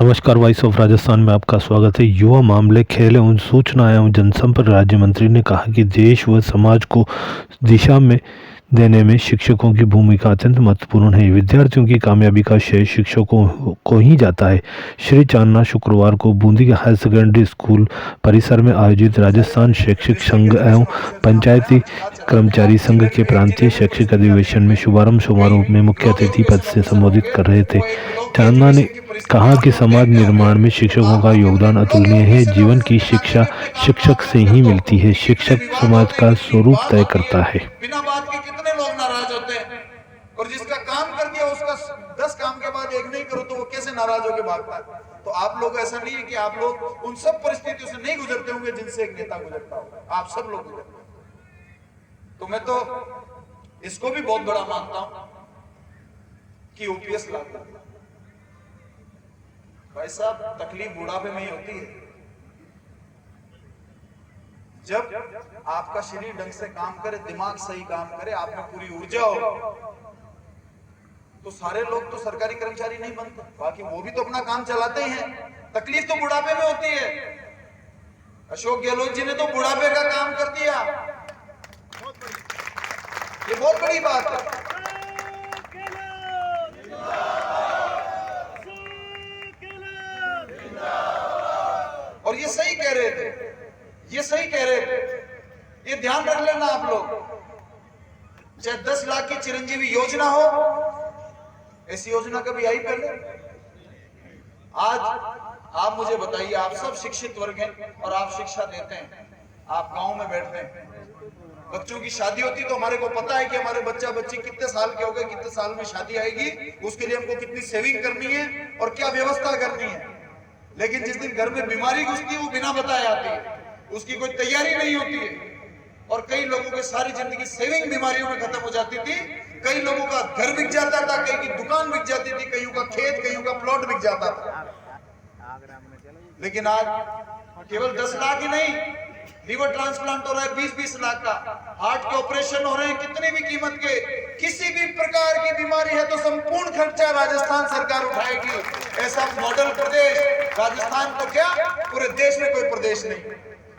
नमस्कार, voice of Rajasthan में आपका स्वागत है। युवा मामले, खेल एवं सूचना एवं जनसंपर्क राज्य मंत्री ने कहा कि देश व समाज को दिशा में देने में शिक्षकों की भूमिका अत्यंत महत्वपूर्ण है। विद्यार्थियों की कामयाबी का श्रेय शिक्षकों को ही जाता है। श्री चांदना शुक्रवार को बूंदी के हायर सेकेंडरी स्कूल परिसर में आयोजित राजस्थान शैक्षिक संघ एवं पंचायती कर्मचारी संघ के प्रांतीय शैक्षिक अधिवेशन में शुभारंभ समारोह में मुख्य अतिथि पद से संबोधित कर रहे थे। चांदना ने कहा कि समाज निर्माण में शिक्षकों का योगदान अतुलनीय है। जीवन की शिक्षा शिक्षक से ही मिलती है। शिक्षक समाज का स्वरूप तय करता है। बिना बात के कितने लोग नाराज होते हैं, और जिसका काम कर दिया उसका 10 काम के बाद एक नहीं करो तो वो कैसे नाराज होकर भागता है। तो आप लोग, ऐसा नहीं है कि आप लोग उन सब परिस्थितियों से नहीं गुजरते होंगे जिनसे एक नेता गुजरता होगा। आप सब लोग गुजरते हैं। तो मैं तो इसको भी बहुत बड़ा मानता हूं कि ओपीएस लागू। भाई साहब, तकलीफ बुढ़ापे में ही होती है। जब आपका शरीर ढंग से काम करे, दिमाग सही काम करे, आप में पूरी ऊर्जा हो, तो सारे लोग तो सरकारी कर्मचारी नहीं बनते। बाकी वो भी तो अपना काम चलाते ही हैं। तकलीफ तो बुढ़ापे में होती है। अशोक गहलोत जी ने तो बुढ़ापे का काम कर दिया। ये बहुत बड़ी बात है। और ये सही कह रहे थे, ये सही कह रहे थे। ये ध्यान रख लेना आप लोग। चाहे 10 लाख की चिरंजीवी योजना हो, ऐसी योजना कभी आई पहले? आज आप मुझे बताइए, आप सब शिक्षित वर्ग हैं और आप शिक्षा देते हैं। आप गांव में बैठते हैं, बच्चों की शादी होती तो हमारे को पता है कि हमारे बच्चा बच्ची कितने साल के हो गए, कितने साल में शादी आएगी, उसके लिए हमको कितनी सेविंग करनी है और क्या व्यवस्था करनी है। लेकिन जिस दिन घर में बीमारी घुसती है वो बिना बताए आती है, उसकी कोई तैयारी नहीं होती है। और कई लोगों की सारी जिंदगी सेविंग बीमारियों में खत्म हो जाती थी। कई लोगों का घर बिक जाता था, कई की दुकान बिक जाती थी, कईयों का खेत, कईयों का प्लॉट बिक जाता था। लेकिन आज केवल 10 लाख ही नहीं, लीवर ट्रांसप्लांट हो रहा है 20-20 लाख का, हार्ट के ऑपरेशन हो रहे हैं कितनी भी कीमत के। किसी भी प्रकार की बीमारी है तो संपूर्ण खर्चा राजस्थान सरकार उठाएगी। ऐसा मॉडल प्रदेश राजस्थान को, क्या पूरे देश में कोई प्रदेश नहीं।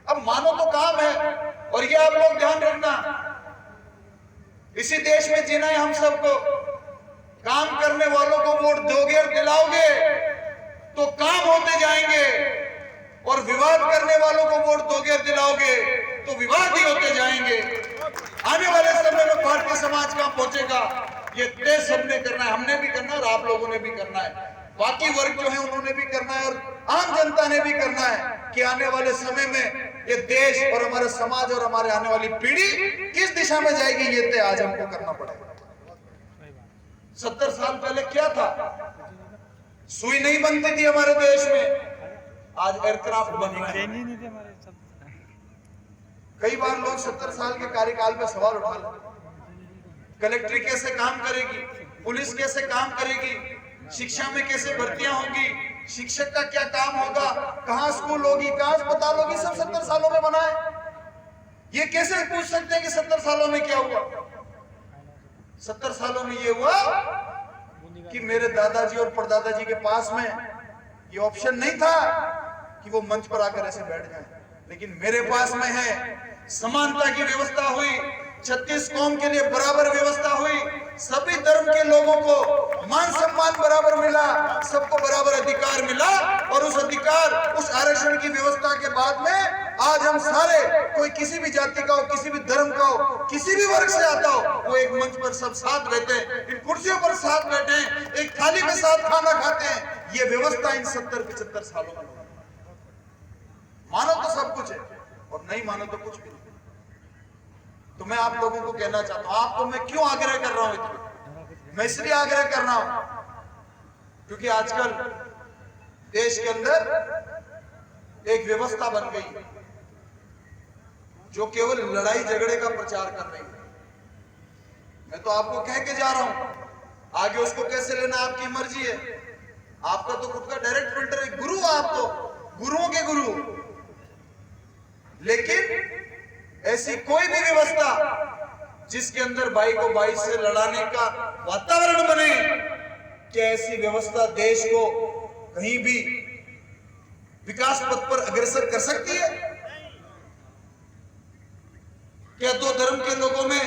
अब मानो तो काम है, और ये आप लोग ध्यान रखना, इसी देश में जीना है हम सबको। काम करने वालों को वोट दोगे और दिलाओगे तो काम होते जाएंगे, और विवाद करने वालों को वोट दोगे और दिलाओगे तो विवाद ही होते जाएंगे। आने वाले समय में भारतीय समाज कहां पहुंचेगा, ये तय सबने करना है, हमने भी करना है और आप लोगों ने भी करना है। बाकी वर्ग जो है उन्होंने भी करना है और आम जनता ने भी करना है कि आने वाले समय में ये देश और हमारा समाज और हमारे आने वाली पीढ़ी किस दिशा में जाएगी, ये तय आज हमको करना पड़ेगा। 70 साल पहले क्या था? सुई नहीं बनती थी हमारे देश में, आज एयरक्राफ्ट बन रहे हैं। कई बार लोग 70 साल के कार्यकाल पे सवाल उठा लेते, कलेक्ट्री कैसे काम करेगी, पुलिस कैसे काम करेगी, शिक्षा में कैसे भर्तियां होंगी, शिक्षक का क्या काम होगा, कहां स्कूल होगी, कहां अस्पताल होगी, सब 70 सालों में बना है। ये कैसे पूछ सकते हैं कि 70 सालों में क्या हुआ? 70 सालों में ये हुआ कि मेरे दादाजी और परदादाजी के पास में ये ऑप्शन नहीं था कि वो मंच पर आकर ऐसे बैठ जाएं, लेकिन मेरे पास में है। समानता की व्यवस्था हुई, 36 कौम के लिए बराबर व्यवस्था हुई, सभी धर्म के लोगों को मान सम्मान बराबर मिला, सबको बराबर अधिकार मिला। और उस अधिकार, उस आरक्षण की व्यवस्था के बाद में आज हम सारे, कोई किसी भी जाति का हो, किसी भी धर्म का हो, किसी भी वर्ग से आता हो, वो एक मंच पर सब साथ बैठे हैं, इन कुर्सियों पर साथ बैठे हैं, एक थाली में साथ खाना खाते हैं। ये व्यवस्था इन 70-75 सालों में। मानो तो सब कुछ है और नहीं मानो तो कुछ भी नहीं। तो मैं आप लोगों को कहना चाहता हूं, आपको मैं क्यों आग्रह कर रहा हूं इतना? मैं इसलिए आग्रह कर रहा हूं क्योंकि आजकल देश के अंदर एक व्यवस्था बन गई है जो केवल लड़ाई झगड़े का प्रचार कर रही है। मैं तो आपको कह के जा रहा हूं, आगे उसको कैसे लेना आपकी मर्जी है। आपका तो खुद का डायरेक्ट फिल्टर है, गुरु आप तो गुरुओं के गुरु। लेकिन ऐसी कोई भी व्यवस्था जिसके अंदर भाई को भाई से लड़ाने का वातावरण बने, क्या ऐसी व्यवस्था देश को कहीं भी विकास पथ पर अग्रसर कर सकती है? क्या दो धर्म के लोगों में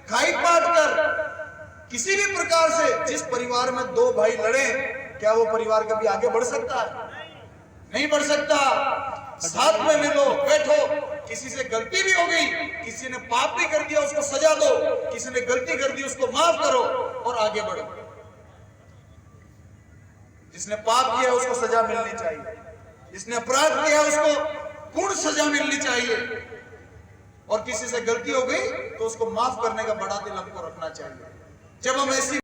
खाई बांट कर किसी भी प्रकार से जिस परिवार में दो भाई लड़े, क्या वो परिवार कभी आगे बढ़ सकता है? नहीं बढ़ सकता। साथ में मिलो, बैठो, किसी से गलती भी हो गई, किसी ने पाप भी कर दिया उसको सजा दो, किसी ने गलती कर दी उसको माफ करो और आगे बढ़ो। जिसने पाप किया उसको सजा मिलनी चाहिए, जिसने अपराध किया उसको पूर्ण सजा मिलनी चाहिए, और किसी से गलती हो गई तो उसको माफ करने का बड़ा दिल हमको रखना चाहिए। जब हम ऐसी